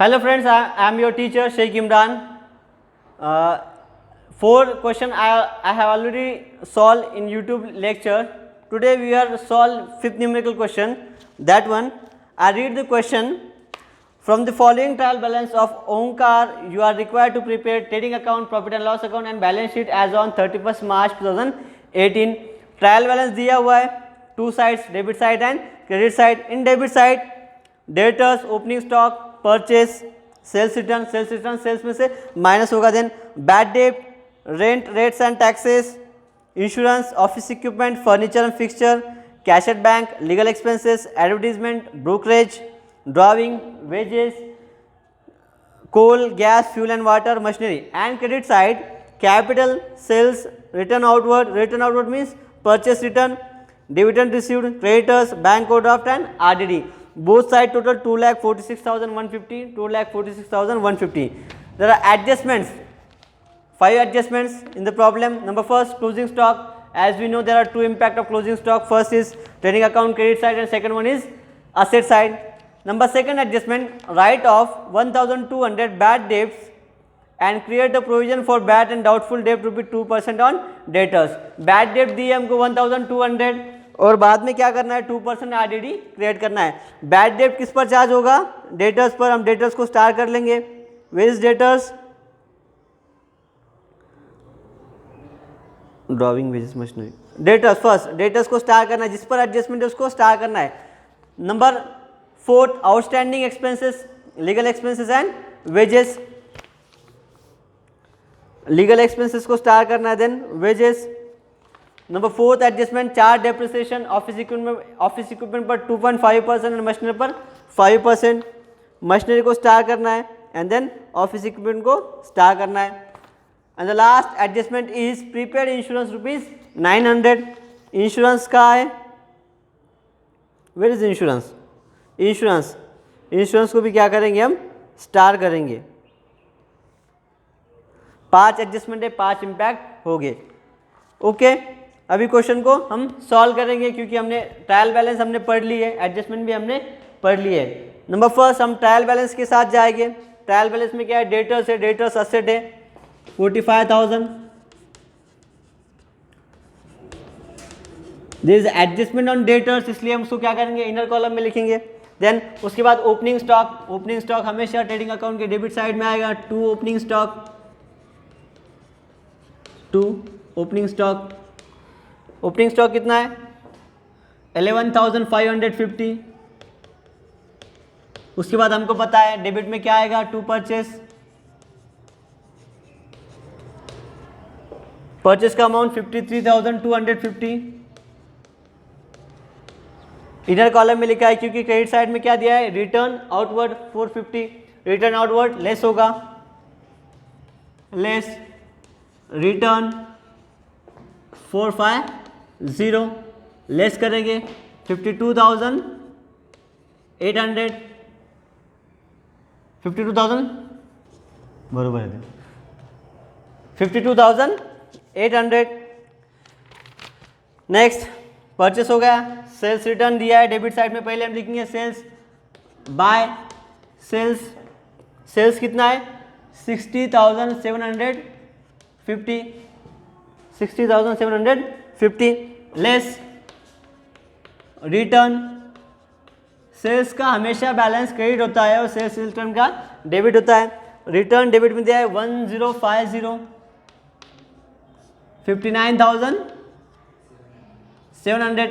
Hello friends, I am your teacher Sheikh Imran. 4 questions I have already solved in YouTube lecture. Today we are solve fifth numerical question. That one, I read the question. From the following trial balance of Omkar, you are required to prepare trading account, profit and loss account and balance sheet as on 31st March 2018. Trial balance दिया हुआ है, two sides, debit side and credit side. In debit side, debtors, opening stock, purchase, sales return sales में से minus होगा. Then bad debt, rent, rates and taxes, insurance, office equipment, furniture and fixture, cash at bank, legal expenses, advertisement, brokerage, driving, wages, coal, gas, fuel and water, machinery. And credit side, capital, sales, return outward means purchase return, dividend received, creditors, bank overdraft and RDD. Both side total 2,46,150, 2,46,150. There are adjustments, 5 adjustments in the problem. Number first, closing stock. As we know, there are 2 impact of closing stock. First is trading account credit side and second one is asset side. Number second adjustment, write off 1,200 bad debts and create a provision for bad and doubtful debt to be 2% on debtors. Bad debt दी है हमको 1,200 और बाद में क्या करना है 2% RDD create करना है. बैड डेट किस पर चार्ज होगा? डेटर्स पर. हम डेटर्स को स्टार कर लेंगे. Wage debtors, driving, wages, machinery. Debtors first, debtors को स्टार करना है, जिस पर एडजस्टमेंट है उसको स्टार करना है. Number 4, outstanding expenses, legal expenses and wages. Legal expenses को स्टार करना है. Then wages. Number 4th adjustment, charge depreciation, office equipment पर 2.5% एंड मशीनरी पर 5%. मशीनरी को स्टार करना है एंड देन ऑफिस इक्विपमेंट को स्टार करना है. And the last adjustment is prepaid insurance ₹900. Insurance का है, वेयर इज इंश्योरेंस? इंश्योरेंस को भी क्या करेंगे हम? स्टार करेंगे. 5 एडजस्टमेंट है, 5 इम्पैक्ट हो गए. ओके, अभी क्वेश्चन को हम सॉल्व करेंगे क्योंकि हमने ट्रायल बैलेंस हमने पढ़ ली है, एडजस्टमेंट भी हमने पढ़ ली है. नंबर फर्स्ट हम ट्रायल बैलेंस के साथ जाएंगे. ट्रायल बैलेंस में क्या है? डेटर्स है, डेटर्स असेट है 45,000. This is adjustment on debtors, इसलिए हम उसको क्या करेंगे? इनर कॉलम में लिखेंगे. देन उसके बाद ओपनिंग स्टॉक हमेशा ट्रेडिंग अकाउंट के डेबिट साइड में आएगा. 2 ओपनिंग स्टॉक कितना है? 11,550. उसके बाद हमको पता है डेबिट में क्या आएगा? 2 परचेस का अमाउंट 53,250. इनर कॉलम में लिखा है क्योंकि क्रेडिट साइड में क्या दिया है? Return outward 450. Return outward less होगा, लेस रिटर्न 450 लेस करेंगे 52,800. 52,000 बरोबर है, 52,800. नेक्स्ट परचेस हो गया. सेल्स रिटर्न दिया है डेबिट साइड में, पहले हम लिखेंगे सेल्स बाय सेल्स कितना है? 60,750 लेस रिटर्न. सेल्स का हमेशा बैलेंस क्रेडिट होता है और सेल्स रिटर्न का डेबिट होता है. रिटर्न डेबिट में दिया है 1050, 59,700.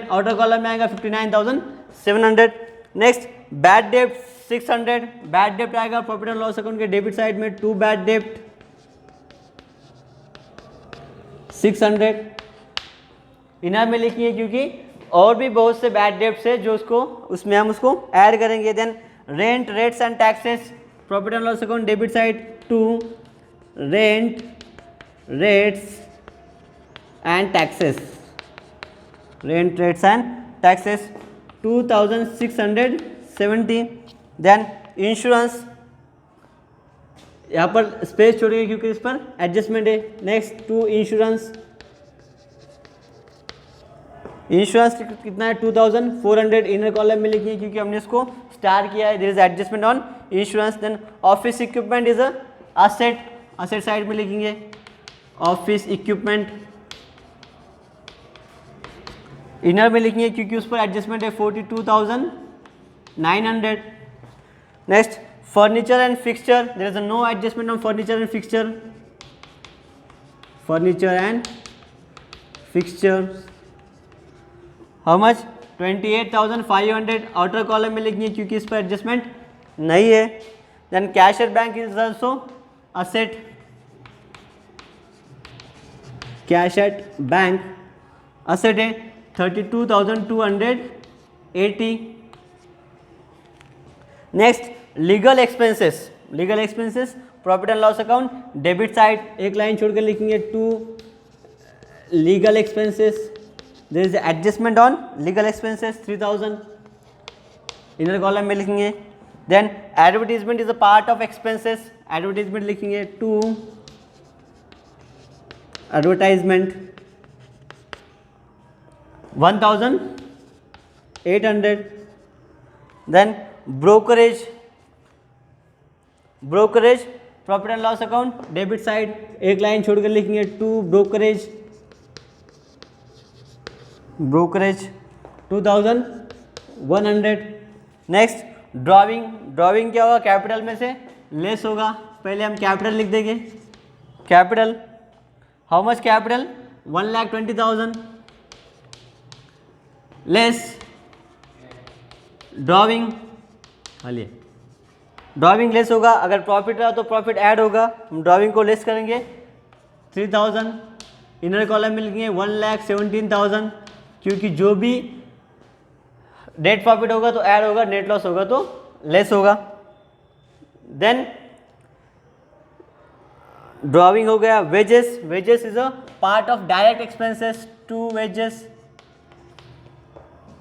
आउटर कॉलम में आएगा 59,700. नेक्स्ट बैड डेब्ट 600. बैड डेब्ट आएगा प्रॉफिट एंड लॉस अकाउंट के डेबिट साइड में. 2 बैड डेब्ट 600 इनर में लिखिए क्योंकि और भी बहुत से बैड डेब्ट्स है जो उसमें हम उसको ऐड करेंगे. Then rent, rates and taxes, profit and loss account debit side 2 rent, rates and taxes. 2,670. Then insurance, यहाँ पर स्पेस छोड़ेंगे क्योंकि इस पर एडजस्टमेंट है. नेक्स्ट 2 इंश्योरेंस कितना है? 2,400 इनर कॉलम में लिखिए क्योंकि हमने इसको स्टार किया है, there is adjustment on insurance. Then office equipment is a asset, asset side में लिखेंगे ऑफिस इक्विपमेंट, इनर में लिखेंगे क्योंकि उस पर एडजस्टमेंट है 42,900। Next furniture and fixture, there is no adjustment on furniture and fixture, furniture and fixture how much 28,500, outer column में लिखेंगे क्योंकि इस पर एडजस्टमेंट नहीं है। Then cash at bank is also asset, cash at bank asset है 32,280। Next legal expenses, legal expenses profit and loss account debit side, एक line छोड़कर लिखेंगे to legal expenses, there is adjustment on legal expenses 3,000, inner column में लिखेंगे। Then advertisement is a part of expenses, advertisement लिखेंगे to advertisement 1,800। Then brokerage, brokerage profit and loss account debit side, एक line छोड़कर लिखेंगे to brokerage, brokerage 2,100। Next drawing, drawing क्या होगा capital में से लेस होगा, पहले हम कैपिटल लिख देंगे, capital how much capital 1,20,000 less drawing, हालिए ड्राइंग लेस होगा, अगर प्रॉफिट रहा तो प्रॉफिट ऐड होगा, हम ड्राइंग को लेस करेंगे 3,000, इनर कॉलम में लिखेंगे 1,17,000 क्योंकि जो भी नेट प्रॉफिट होगा तो ऐड होगा, नेट लॉस होगा तो लेस होगा। देन ड्राइंग हो गया। Wages, wages is a part of direct expenses, to wages,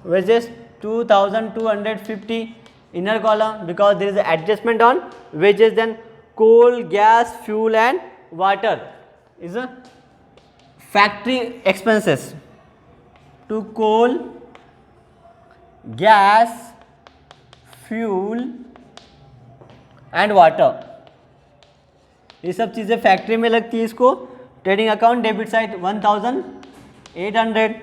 wages 2,250 inner column because there is an adjustment on wages. Then coal, gas, fuel and water is a factory expenses, to coal, gas, fuel and water, ये सब चीज़ें factory में लगती है। इसको trading account debit side 1,800।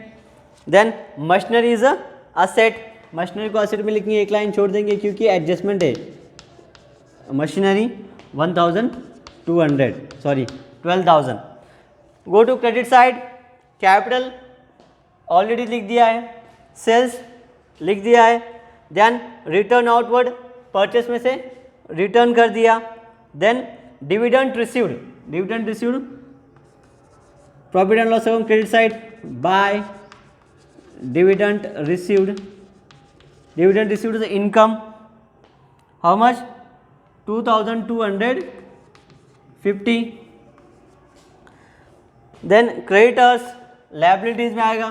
Then machinery is a asset, machinery को asset में लिखेंगे, एक लाइन छोड़ देंगे क्योंकि एडजस्टमेंट है, machinery 1,200 sorry 12,000। Go to credit side, capital already लिख दिया है, सेल्स लिख दिया है, देन रिटर्न आउटवर्ड परचेस में से रिटर्न कर दिया, then dividend received, dividend received profit and loss account credit side by dividend received, dividend received is the income, how much 2,250। then creditors liabilities में आएगा,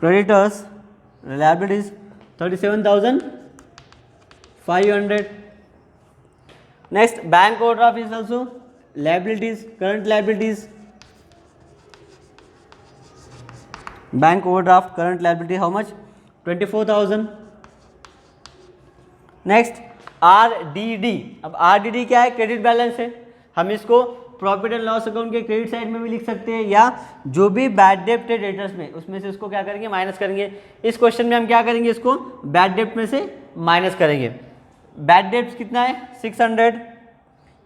creditors liabilities 37,500। next bank overdraft is also liabilities, current liabilities, bank overdraft current liability how much 24,000। Next RDD, अब RDD क्या है, credit balance है, हम इसको profit and loss account के credit side में भी लिख सकते हैं या जो भी बैड डेप्ट है डेटर्स में उसमें से इसको क्या करेंगे माइनस करेंगे। इस क्वेश्चन में हम क्या करेंगे, इसको बैड डेप्ट में से माइनस करेंगे। बैड डेप्ट कितना है 600,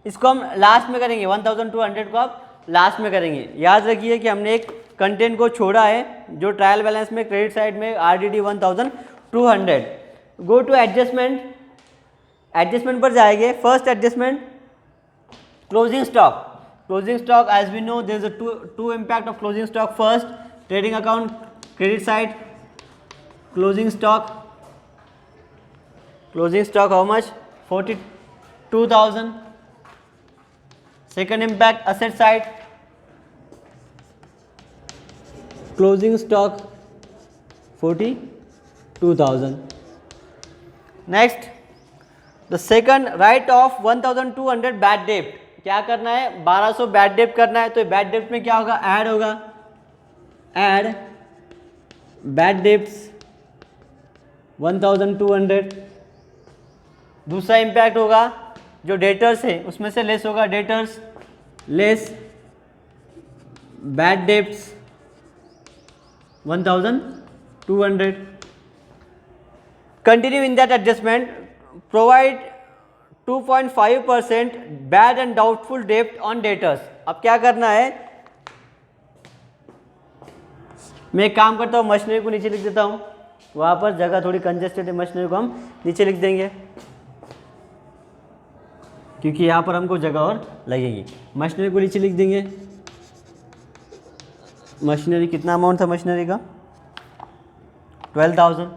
इसको हम लास्ट में करेंगे, 1,200 को आप लास्ट में करेंगे। याद रखिए कि हमने एक कंटेंट को छोड़ा है जो ट्रायल बैलेंस में क्रेडिट साइड में RDD 1,200। Go to adjustment, adjustment पर जाएंगे। First adjustment closing stock, closing stock as we know there is a two impact of closing stock. First trading account credit side closing stock, closing stock how much 42,000। Second impact asset side closing stock 42,000। Next the second write off 1,200 bad डेप्ट, क्या करना है 1200 bad डेप्ट करना है, तो bad डेप्ट में क्या होगा ऐड होगा, ऐड बैड डेप्ट्स 1200। दूसरा इम्पैक्ट होगा जो डेटर्स है उसमें से लेस होगा, debtors less bad debts 1200। Continue in that adjustment, provide 2.5% bad and doubtful डेब्ट ऑन डेटर्स। अब क्या करना है, मैं एक काम करता हूँ, मशीनरी को नीचे लिख देता हूँ, वहाँ पर जगह थोड़ी कंजेस्टेड है, मशीनरी को हम नीचे लिख देंगे क्योंकि यहाँ पर हमको जगह और लगेगी। मशीनरी को नीचे लिख देंगे। मशीनरी कितना अमाउंट था मशीनरी का, 12,000।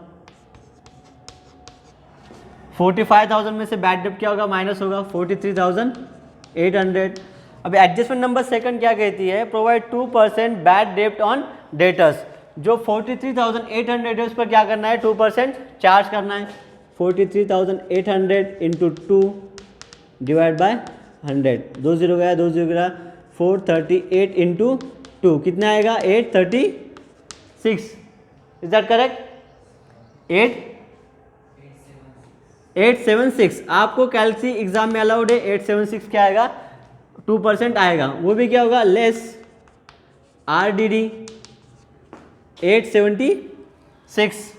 45,000 में से बैड डेब्ट क्या होगा, माइनस होगा 43,800। अब एडजस्टमेंट नंबर सेकंड क्या कहती है, प्रोवाइड 2% बैड डेब्ट ऑन डेटर्स। जो 43,800 है उस पर क्या करना है, 2% चार्ज करना है। 43,800 इंटू 2 डिवाइड बाय 100, 2 0 गया, 2 0 गया, 438 इंटू 2 कितना आएगा, 836। Is that correct? 876। आपको कैलसी एग्जाम में अलाउड है, 876 क्या आएगा, 2% आएगा। वो भी क्या होगा, लेस RDD 876।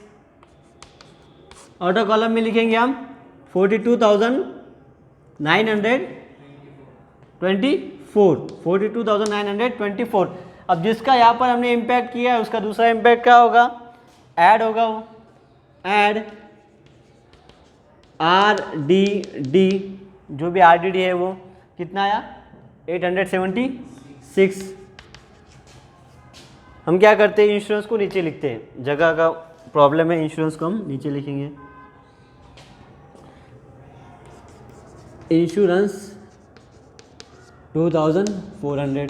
ऑटो कॉलम में लिखेंगे हम 42,924। अब जिसका यहाँ पर हमने इम्पैक्ट किया है उसका दूसरा इम्पैक्ट क्या होगा, ऐड होगा। वो ऐड RDD, जो भी RDD है वो कितना आया, 876। हम क्या करते हैं, इंश्योरेंस को नीचे लिखते हैं, जगह का प्रॉब्लम है, इंश्योरेंस को हम नीचे लिखेंगे। Insurance 2400,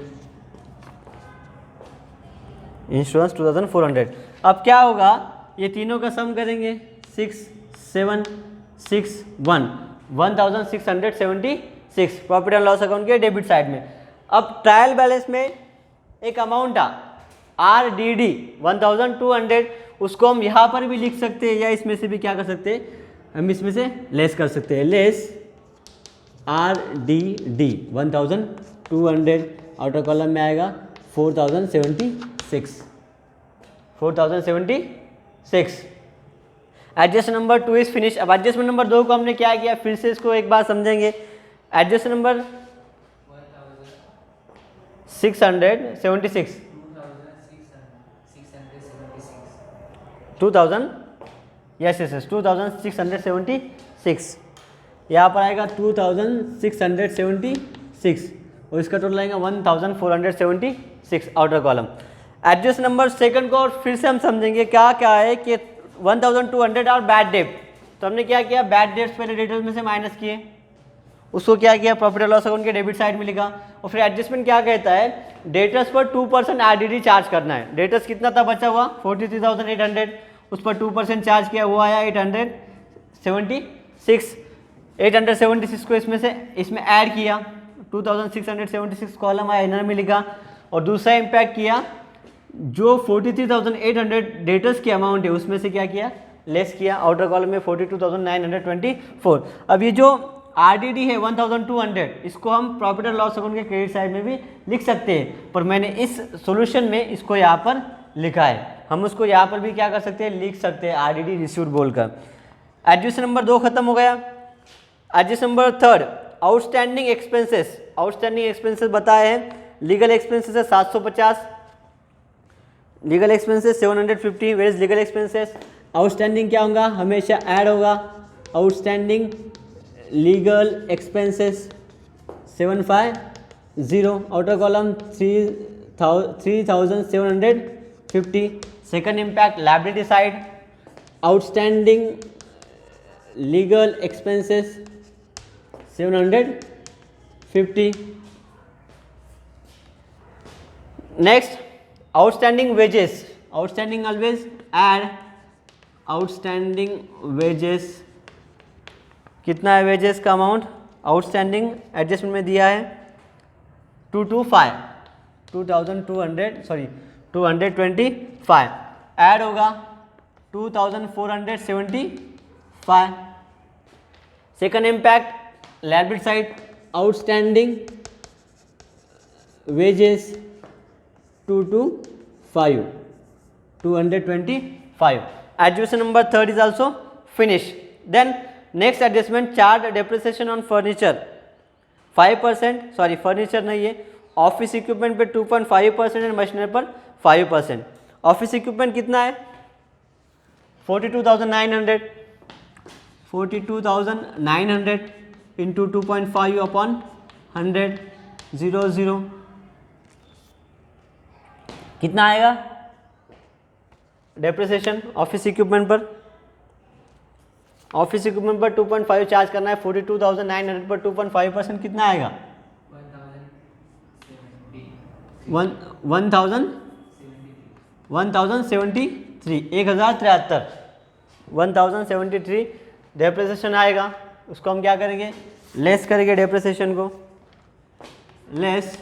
insurance 2400। अब क्या होगा, ये तीनों का सम करेंगे, 6761, 1676 प्रॉफिट एंड लॉस अकाउंट के डेबिट साइड में। अब ट्रायल बैलेंस में एक अमाउंट था RDD 1200, उसको हम यहाँ पर भी लिख सकते हैं या इसमें से भी क्या कर सकते हैं, हम इसमें से लेस कर सकते हैं। लेस RDD 1200, आउटर कॉलम में आएगा 4076। Adjustment number 2 is finish. अब एडजस्टमेंट नंबर 2 को हमने क्या किया, फिर से इसको एक बार समझेंगे। Adjustment number 676, 2000, yes 2676। यहाँ पर आएगा 2676 और इसका टोटल आएगा 1476 outer column. Adjust number second को और फिर से हम समझेंगे क्या क्या है कि 1200 और बैड डेब्ट। तो हमने क्या किया, बैड डेब्ट्स पहले डेटर्स में से माइनस किए, उसको क्या किया, प्रॉफिट एंड लॉस अकाउंट के डेबिट साइड में लिखा। और फिर एडजस्टमेंट क्या कहता है, डेटर्स पर 2% RDD चार्ज करना है। डेटर्स कितना था बचा हुआ, 43,800, उस पर 2% चार्ज किया, वो आया 876। 876 को इसमें ऐड किया, 2676 कॉलम आया, इनर में लिखा। और दूसरा इम्पैक्ट किया, जो 43,800 डेटर्स की अमाउंट है उसमें से क्या किया, लेस किया। आउटर कॉलम में 42,924। अब ये जो RDD है 1200, इसको हम प्रॉफिट एंड लॉस अकाउंट के क्रेडिट साइड में भी लिख सकते हैं, पर मैंने इस सॉल्यूशन में इसको यहाँ पर लिखा है। हम उसको यहाँ पर भी क्या कर सकते हैं, लिख सकते हैं, RDD रिसीव्ड बोलकर। एडजस्ट नंबर 2 खत्म हो गया। Adjust number 3, outstanding expenses. Outstanding expenses बताए हैं, लीगल एक्सपेंसेस है 750, legal expenses 750। Where is legal expenses, outstanding क्या होगा, हमेशा ऐड होगा। Outstanding legal expenses 750, outer column 3750। Second impact liability side, outstanding legal expenses 750। Next outstanding wages, outstanding always add. Outstanding wages कितना है, wages का amount outstanding adjustment में दिया है 225 ऐड होगा 2475. Second impact, liability side, outstanding wages 225. Adjustment number third is also finished. Then next adjustment, charge depreciation on furniture 5%, sorry furniture नहीं है, office equipment पे 2.5% एंड मशीनरी पर 5%. ऑफिस इक्विपमेंट कितना है 42,900 इंटू 2.5 अपॉन 100 0 कितना आएगा डेप्रिसिएशन ऑफिस इक्विपमेंट पर. Office equipment पर 2.5 चार्ज करना है, 42,900 पर 2.5% कितना आएगा 1073 डेप्रिसिएशन आएगा. उसको हम क्या करेंगे लेस करेंगे डेप्रिसिएशन को, less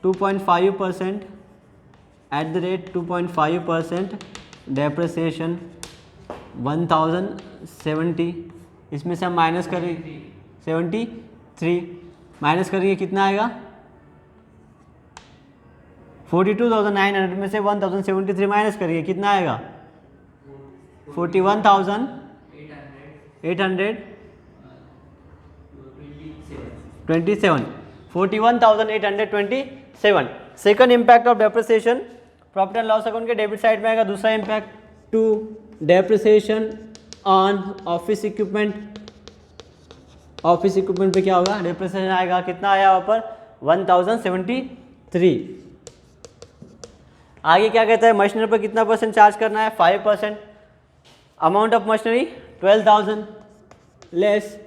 2.5% at the rate 2.5% depreciation 1070. इसमें से हम माइनस करेंगे 73, माइनस करेंगे कितना आएगा 42,900 में से 1073 माइनस करिए कितना आएगा 41,827. 41,827. Second impact of depreciation profit and loss account के डेबिट साइड में आएगा. दूसरा impact to depreciation on office equipment. Office equipment पे क्या होगा डेप्रिसिएशन आएगा, कितना आया वहाँ पर 1073. आगे क्या कहता है मशीनरी पर कितना परसेंट चार्ज करना है 5%. Amount of machinery 12,000 less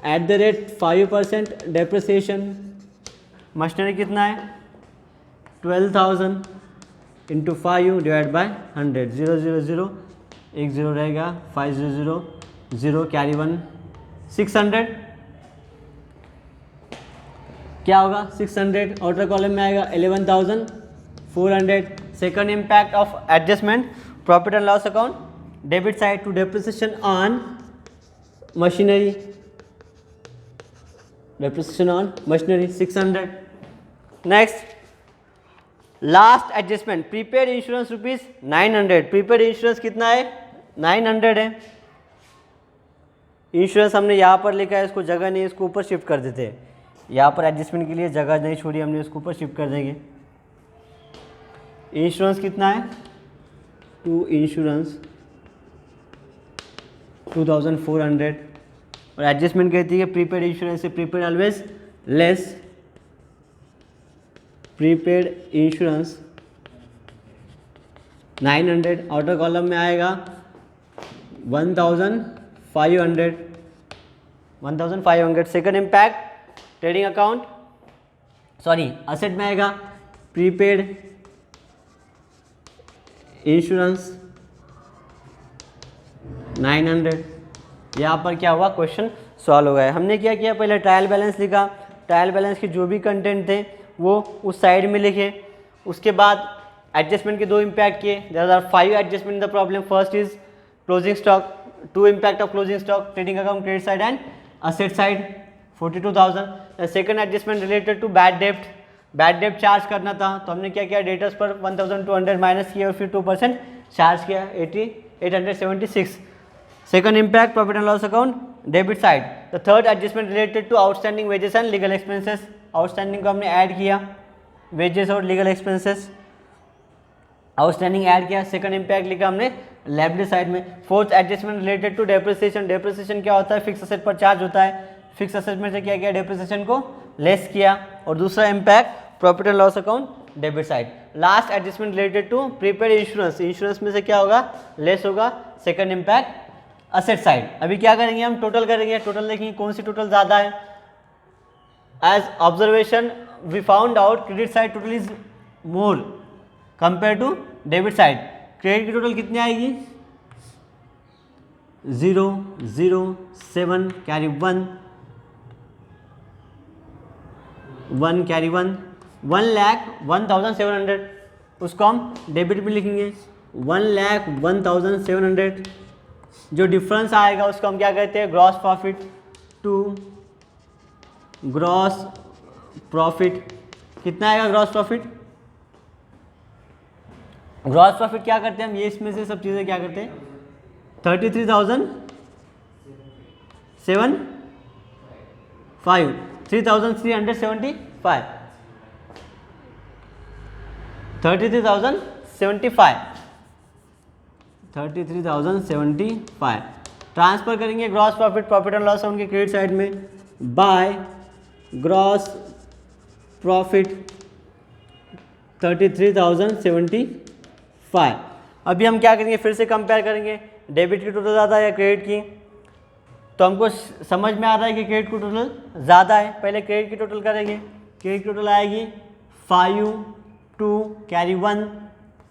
at the rate 5% depreciation. Machinery कितना है 12,000 इंटू 5 डिवाइड बाय 100 0 एक जीरो रहेगा 500 कैरी 1 600 क्या होगा 600. आउटर कॉलम में आएगा 11,400. Second impact of adjustment profit and loss account debit side to depreciation on machinery. Depreciation on machinery 600. Next last adjustment prepaid insurance ₹900. Prepaid insurance कितना है 900 है. Insurance हमने यहाँ पर लिखा है, इसको जगह नहीं, इसको ऊपर शिफ्ट कर देते हैं. यहाँ पर एडजस्टमेंट के लिए जगह नहीं छोड़ी हमने, इसको ऊपर शिफ्ट कर देंगे. इंश्योरेंस कितना है टू इंश्योरेंस 2,400 और एडजस्टमेंट कहती है प्रीपेड इंश्योरेंस से prepaid always less. Prepaid insurance 900 outer column में आएगा 1,500. Second impact trading account sorry asset में आएगा प्रीपेड इंश्योरेंस 900. यहाँ पर क्या हुआ क्वेश्चन सॉल्व हो गया. हमने क्या किया पहले ट्रायल बैलेंस लिखा, ट्रायल बैलेंस के जो भी कंटेंट थे वो उस साइड में लिखे. उसके बाद एडजस्टमेंट के 2 इम्पैक्ट किए. There are 5 adjustment in the problem. First is closing stock, 2 impact of closing stock trading account credit side and asset side 42,000. Second adjustment related to bad डेप्ट. बैड डेप्ट चार्ज करना था तो हमने क्या किया डेटर्स पर 1,200 माइनस किया और फिर 2% चार्ज किया 876. Second impact profit and loss account debit side. The third adjustment related to outstanding wages and legal expenses. Outstanding को हमने ऐड किया, वेजेस और लीगल एक्सपेंसेस आउटस्टैंडिंग ऐड किया. सेकंड इम्पैक्ट लिखा हमने लायबिलिटी साइड में. Fourth adjustment related to depreciation. Depreciation क्या होता है फिक्स असेट पर चार्ज होता है. फिक्स असेट में से क्या किया डेप्रिसिएशन को लेस किया. और दूसरा impact profit and loss account debit side. Last adjustment related to prepaid insurance. Insurance में से क्या होगा लेस होगा. Second impact asset side. अभी क्या करेंगे हम टोटल करेंगे. टोटल देखेंगे कौन सी टोटल ज़्यादा है. As observation we found out credit side total is more compare to debit side. Credit की टोटल कितनी आएगी 0 0 7 कैरी 1 कैरी 1 1,01,700. उसको हम डेबिट में लिखेंगे 1,01,700। जो डिफरेंस आएगा उसको हम क्या कहते हैं, gross profit to gross profit. कितना आएगा ग्रॉस प्रॉफिट? ग्रॉस प्रॉफिट क्या करते हैं हम, ये इसमें से सब चीज़ें क्या करते हैं, 33,375 33,375 33,075 ट्रांसफर करेंगे gross profit profit and loss account के क्रेडिट साइड में बाय ग्रॉस प्रॉफिट 33,075। अभी हम क्या करेंगे, फिर से कंपेयर करेंगे डेबिट की टोटल ज़्यादा है या क्रेडिट की। तो हमको समझ में आ रहा है कि क्रेडिट की टोटल ज़्यादा है। पहले क्रेडिट की टोटल करेंगे। क्रेडिट की टोटल आएगी 5 2 कैरी 1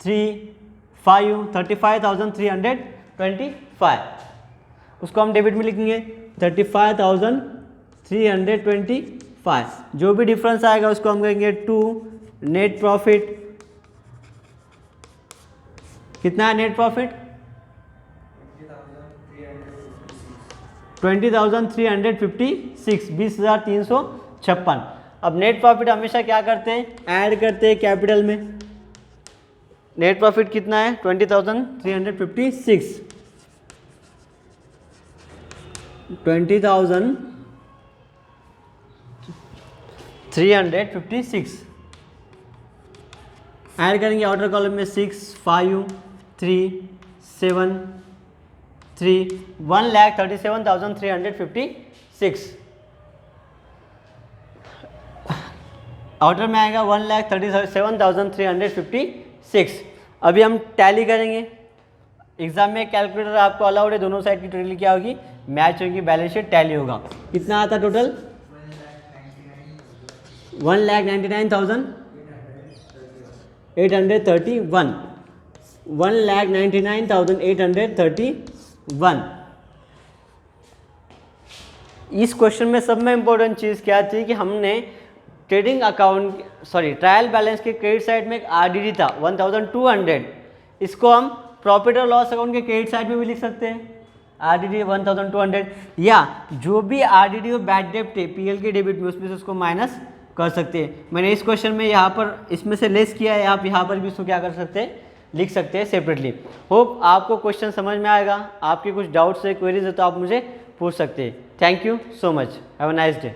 3 5 35,325। उसको हम डेबिट में लिखेंगे 35,325। जो भी डिफरेंस आएगा उसको हम कहेंगे 2 नेट प्रॉफिट। कितना है नेट प्रॉफिट? 20,356 20,356। अब नेट प्रॉफिट हमेशा क्या करते हैं, ऐड करते हैं कैपिटल में। नेट प्रॉफिट कितना है 20,356 20,356 ऐड करेंगे आउटर कॉलम में 6 5 3 7 3 1,37,356। आउटर में आएगा 1,37,356। अभी हम टैली करेंगे। एग्जाम में कैलकुलेटर आपको अलाउड है, दोनों साइड की टोटल क्या होगी, मैच होगी, बैलेंस शीट टैली होगा। कितना आता टोटल? 1,99,831 1,99,831। इस क्वेश्चन में सब में इंपॉर्टेंट चीज़ क्या थी कि हमने ट्रेडिंग अकाउंट ट्रायल बैलेंस के क्रेडिट साइड में एक आरडीडी था 1,200। इसको हम प्रॉफिट और लॉस अकाउंट के क्रेडिट साइड में भी लिख सकते हैं आरडीडी 1,200, या जो भी आरडीडी और बैड डेब्ट है पीएल के डेबिट में उसमें से उसको माइनस कर सकते हैं। मैंने इस क्वेश्चन में यहाँ पर इसमें से लेस किया है, आप यहाँ पर भी इसको क्या कर सकते हैं, लिख सकते हैं सेपरेटली। होप आपको क्वेश्चन समझ में आएगा। आपके कुछ डाउट्स है, क्वेरीज है तो आप मुझे पूछ सकते हैं। Thank you so much, have a nice day.